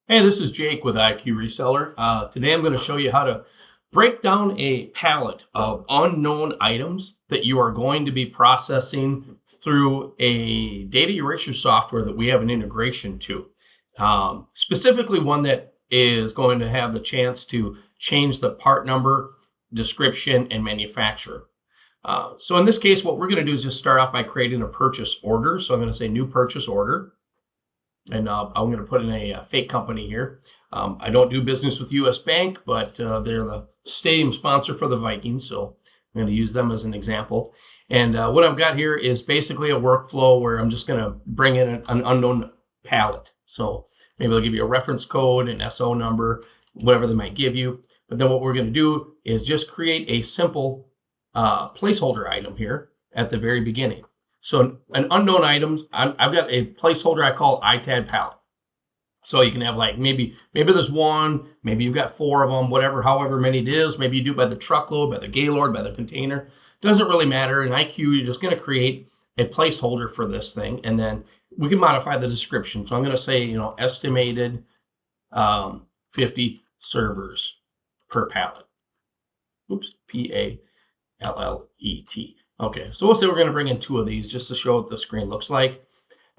Hey, this is Jake with IQ Reseller. Today I'm going to show you how to break down a pallet of unknown items that you are going to be processing through a data erasure software that we have an integration to. Specifically one that is going to have the chance to change the part number, description, and manufacturer. So in this case, what we're going to do is just start off by creating a purchase order. So I'm going to say new purchase order. And I'm going to put in a fake company here. I don't do business with US Bank, but they're the stadium sponsor for the Vikings, so I'm going to use them as an example. And what I've got here is basically a workflow where I'm just going to bring in an unknown pallet. So maybe they'll give you a reference code, an SO number, whatever they might give you. But then what we're going to do is just create a simple placeholder item here at the very beginning. So an unknown items, I've got a placeholder I call ITAD pallet. So you can have like maybe there's one, maybe you've got 4 of them, whatever, however many it is. Maybe you do by the truckload, by the gaylord, by the container. Doesn't really matter. In IQ, you're just going to create a placeholder for this thing, and then we can modify the description. So I'm going to say, estimated 50 servers per pallet. Oops, PALLET. Okay, so we'll say we're going to bring in 2 of these just to show what the screen looks like.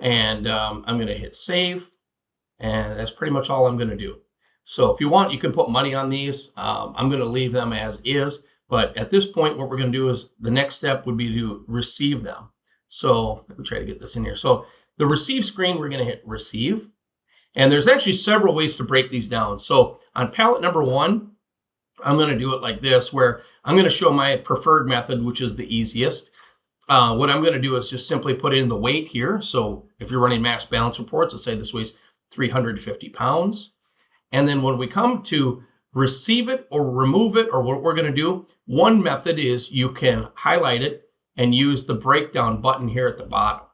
And I'm going to hit save. And that's pretty much all I'm going to do. So if you want, you can put money on these. I'm going to leave them as is. But at this point, what we're going to do is the next step would be to receive them. So let me try to get this in here. So the receive screen, we're going to hit receive. And there's actually several ways to break these down. So on pallet number 1, I'm going to do it like this, where I'm going to show my preferred method, which is the easiest. What I'm going to do is just simply put in the weight here. So if you're running mass balance reports, let's say this weighs 350 pounds. And then when we come to receive it or remove it, or what we're going to do, one method is you can highlight it and use the breakdown button here at the bottom.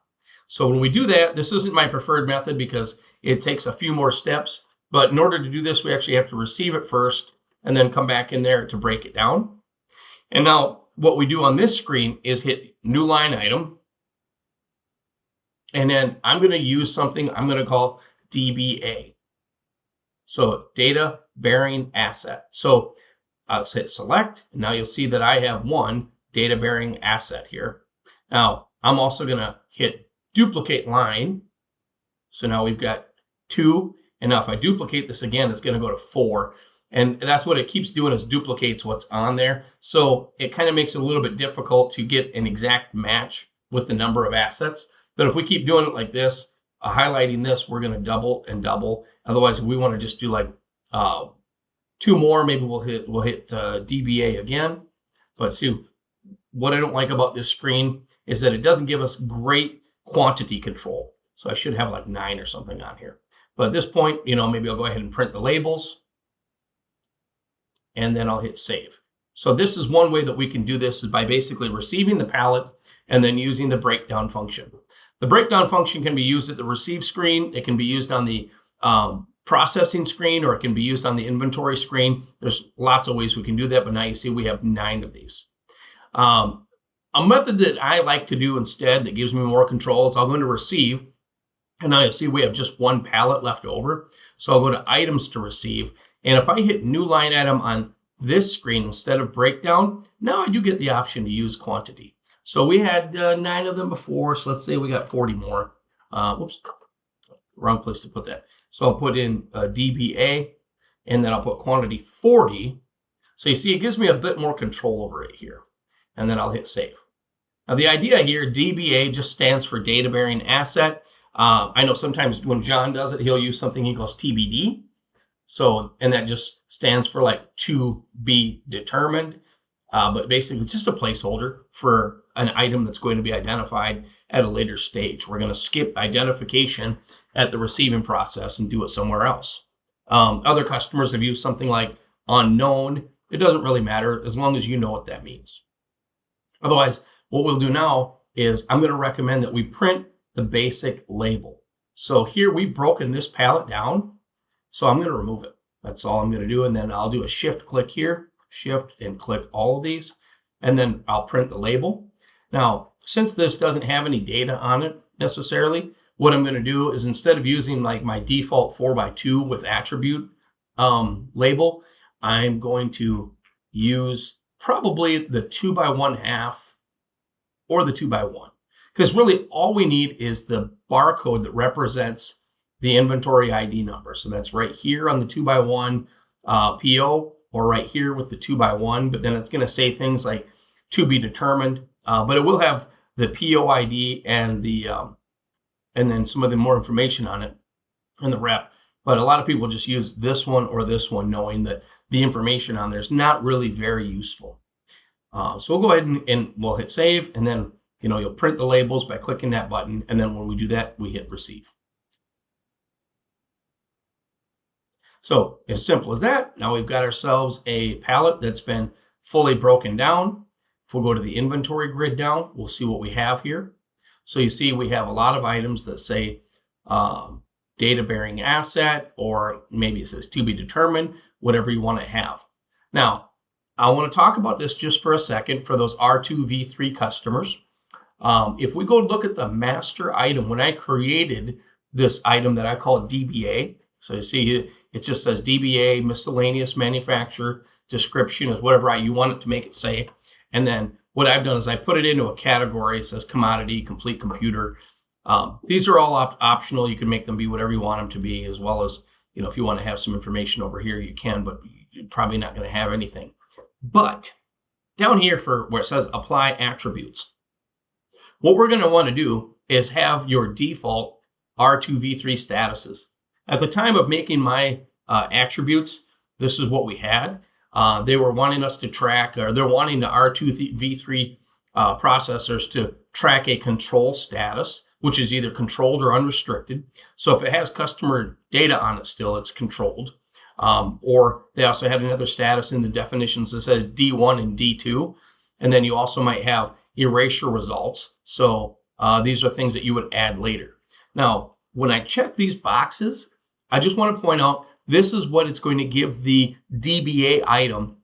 So when we do that, this isn't my preferred method because it takes a few more steps. But in order to do this, we actually have to receive it first and then come back in there to break it down. And now what we do on this screen is hit new line item. And then I'm going to use something I'm going to call DBA. So data bearing asset. So I'll hit select. And now you'll see that I have one data bearing asset here. Now I'm also going to hit duplicate line. So now we've got 2. And now if I duplicate this again, it's going to go to 4. And that's what it keeps doing, is duplicates what's on there. So it kind of makes it a little bit difficult to get an exact match with the number of assets. But if we keep doing it like this, highlighting this, we're going to double and double. Otherwise, we want to just do like 2 more. Maybe we'll hit DBA again. But see, what I don't like about this screen is that it doesn't give us great quantity control. So I should have like 9 or something on here. But at this point, maybe I'll go ahead and print the labels. And then I'll hit save. So this is one way that we can do this, is by basically receiving the pallet and then using the breakdown function. The breakdown function can be used at the receive screen. It can be used on the processing screen, or it can be used on the inventory screen. There's lots of ways we can do that, but now you see we have 9 of these. A method that I like to do instead that gives me more control is I'll go into receive, and now you'll see we have just 1 pallet left over. So I'll go to items to receive. And if I hit new line item on this screen instead of breakdown, now I do get the option to use quantity. So we had 9 of them before, so let's say we got 40 more. Whoops, wrong place to put that. So I'll put in DBA, and then I'll put quantity 40. So you see, it gives me a bit more control over it here. And then I'll hit save. Now the idea here, DBA just stands for data bearing asset. I know sometimes when John does it, he'll use something he calls TBD. So, and that just stands for like to be determined. But basically it's just a placeholder for an item that's going to be identified at a later stage. We're going to skip identification at the receiving process and do it somewhere else. Other customers have used something like unknown. It doesn't really matter as long as you know what that means. Otherwise, what we'll do now is I'm going to recommend that we print the basic label. So here we've broken this pallet down. So I'm going to remove it. That's all I'm going to do. And then I'll do a shift click here, shift and click all of these. And then I'll print the label. Now, since this doesn't have any data on it necessarily, what I'm going to do is instead of using like my default 4x2 with attribute label, I'm going to use probably the 2x1/2 or the 2x1. Because really all we need is the barcode that represents the inventory ID number. So that's right here on the 2x1 PO, or right here with the 2x1, but then it's going to say things like to be determined, but it will have the PO ID and the and then some of the more information on it in the rep. But a lot of people just use this one or this one, knowing that the information on there is not really very useful. So we'll go ahead and we'll hit save, and then you'll print the labels by clicking that button, and then when we do that, we hit receive. So as simple as that. Now we've got ourselves a pallet that's been fully broken down. If we'll go to the inventory grid down, we'll see what we have here. So you see we have a lot of items that say data bearing asset, or maybe it says to be determined, whatever you want to have. Now, I want to talk about this just for a second for those R2V3 customers. If we go look at the master item, when I created this item that I call DBA, so you see it just says DBA, miscellaneous manufacturer, description is whatever you want it to make it say. And then what I've done is I put it into a category. It says commodity, complete computer. These are all optional. You can make them be whatever you want them to be, as well as, if you want to have some information over here, you can, but you're probably not going to have anything. But down here for where it says apply attributes, what we're going to want to do is have your default R2V3 statuses. At the time of making my attributes, this is what we had. They were wanting us to track, or they're wanting the R2V3 processors to track a control status, which is either controlled or unrestricted. So if it has customer data on it still, it's controlled. Or they also had another status in the definitions that says D1 and D2. And then you also might have erasure results. So these are things that you would add later. Now, when I check these boxes, I just want to point out this is what it's going to give the DBA item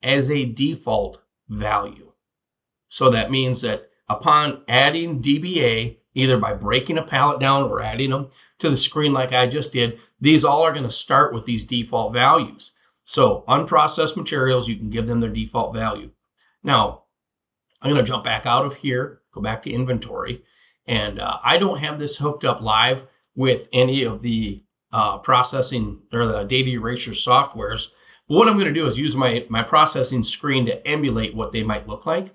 as a default value. So that means that upon adding DBA, either by breaking a pallet down or adding them to the screen like I just did, these all are going to start with these default values. So unprocessed materials, you can give them their default value. Now, I'm going to jump back out of here, go back to inventory, and I don't have this hooked up live with any of the processing or the data erasure softwares. But what I'm going to do is use my processing screen to emulate what they might look like.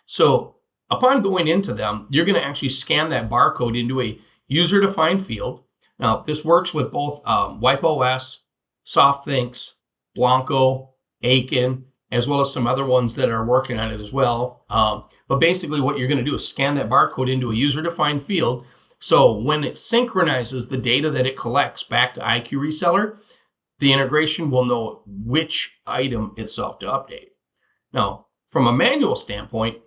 So upon going into them, you're going to actually scan that barcode into a user-defined field. Now, this works with both WipeOS, SoftThinks, Blanco, Aiken, as well as some other ones that are working on it as well. But basically what you're going to do is scan that barcode into a user-defined field. So when it synchronizes the data that it collects back to IQ Reseller, the integration will know which item itself to update. Now, from a manual standpoint,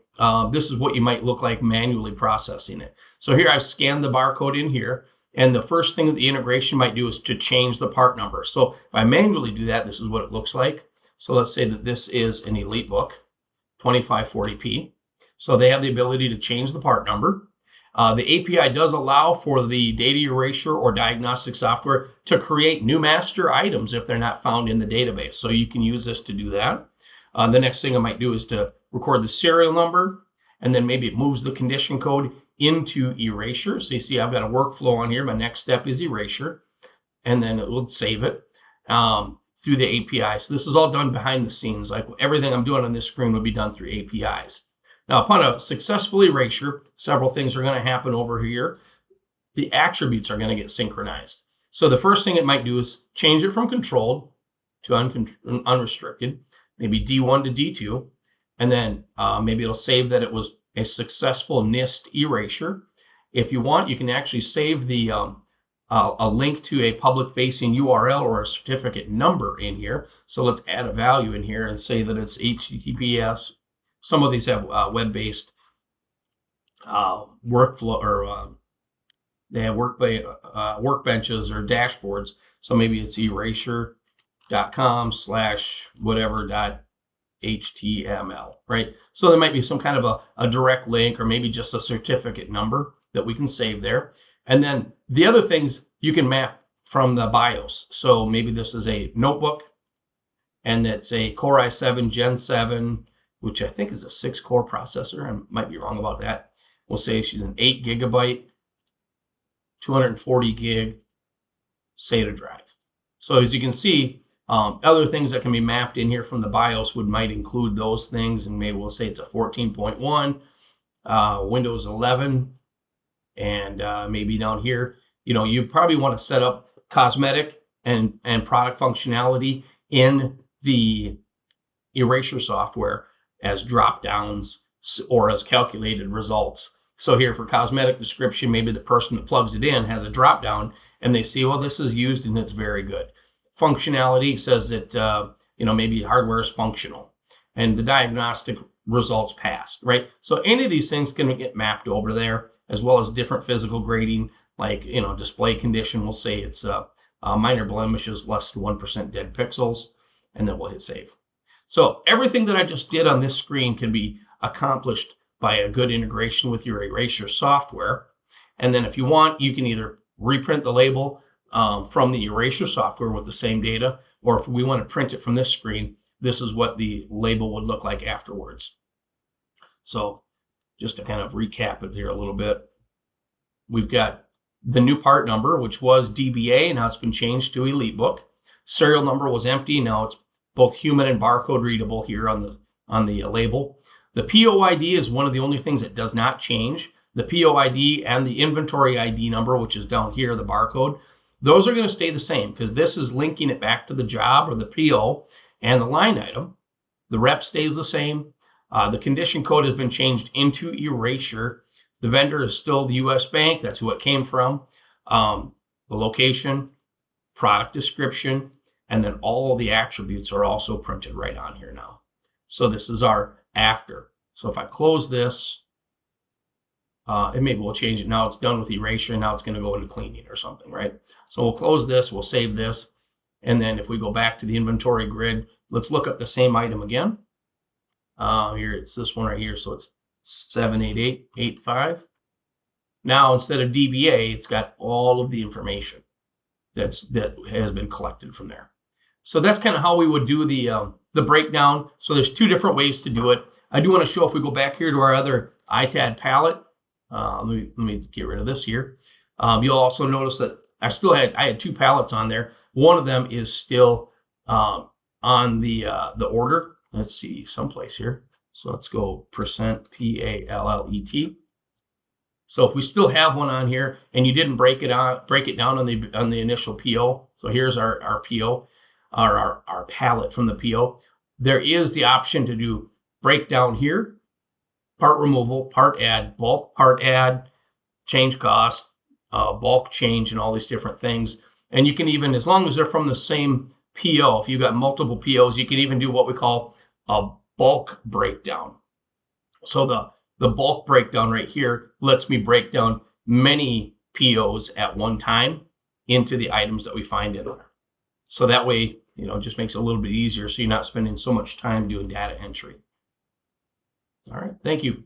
this is what you might look like manually processing it. So here I've scanned the barcode in here, and the first thing that the integration might do is to change the part number. So if I manually do that, this is what it looks like. So let's say that this is an EliteBook 2540p. So they have the ability to change the part number. The API does allow for the data erasure or diagnostic software to create new master items if they're not found in the database. So you can use this to do that. The next thing I might do is to record the serial number, and then maybe it moves the condition code into erasure. So you see I've got a workflow on here. My next step is erasure, and then it will save it through the API. So this is all done behind the scenes. Like everything I'm doing on this screen would be done through APIs. Now, upon a successful erasure, several things are going to happen over here. The attributes are going to get synchronized. So the first thing it might do is change it from controlled to unrestricted, maybe D1 to D2, and then maybe it'll save that it was a successful NIST erasure. If you want, you can actually save the a link to a public-facing URL or a certificate number in here. So let's add a value in here and say that it's HTTPS. Some of these have web-based workflow, or they have workbenches or dashboards. So maybe it's erasure.com/whatever.html, right? So there might be some kind of a direct link, or maybe just a certificate number that we can save there. And then the other things you can map from the BIOS. So maybe this is a notebook, and it's a Core i7 Gen 7, which I think is a 6-core processor. I might be wrong about that. We'll say she's an 8 gigabyte, 240 gig SATA drive. So as you can see, other things that can be mapped in here from the BIOS might include those things, and maybe we'll say it's a 14.1, Windows 11, and maybe down here, you probably want to set up cosmetic and product functionality in the erasure software as drop downs or as calculated results. So here for cosmetic description, maybe the person that plugs it in has a drop down and they see, well, this is used and it's very good. Functionality says that, maybe hardware is functional and the diagnostic results passed, right? So any of these things can get mapped over there, as well as different physical grading, like, display condition. We'll say it's minor blemishes, less than 1% dead pixels, and then we'll hit save. So everything that I just did on this screen can be accomplished by a good integration with your erasure software. And then if you want, you can either reprint the label from the erasure software with the same data, or if we want to print it from this screen, this is what the label would look like afterwards. So just to kind of recap it here a little bit, we've got the new part number, which was DBA, now it's been changed to EliteBook. Serial number was empty, now it's both human and barcode readable here on the label. The POID is one of the only things that does not change. The POID and the inventory ID number, which is down here, the barcode, those are going to stay the same because this is linking it back to the job or the PO and the line item. The rep stays the same. The condition code has been changed into erasure. The vendor is still the U.S. Bank. That's who it came from. The location, product description, and then all of the attributes are also printed right on here now. So this is our after. So if I close this, and maybe we'll change it. Now it's done with erasure. Now it's going to go into cleaning or something, right? So we'll close this. We'll save this. And then if we go back to the inventory grid, let's look up the same item again. Here, it's this one right here. So it's 78885. Now, instead of DBA, it's got all of the information that has been collected from there. So that's kind of how we would do the breakdown. So there's two different ways to do it. I do want to show, if we go back here to our other ITAD palette, let me get rid of this here. You'll also notice that I had two pallets on there. One of them is still on the order. Let's see, someplace here. So let's go %PALLET. So if we still have one on here and you didn't break it down on the initial PO. So here's our PO, our pallet from the PO. There is the option to do breakdown here, part removal, part add, bulk part add, change cost, bulk change, and all these different things. And you can even, as long as they're from the same PO, if you've got multiple POs, you can even do what we call a bulk breakdown. So the bulk breakdown right here lets me break down many POs at one time into the items that we find in there. So that way, it just makes it a little bit easier so you're not spending so much time doing data entry. All right, thank you.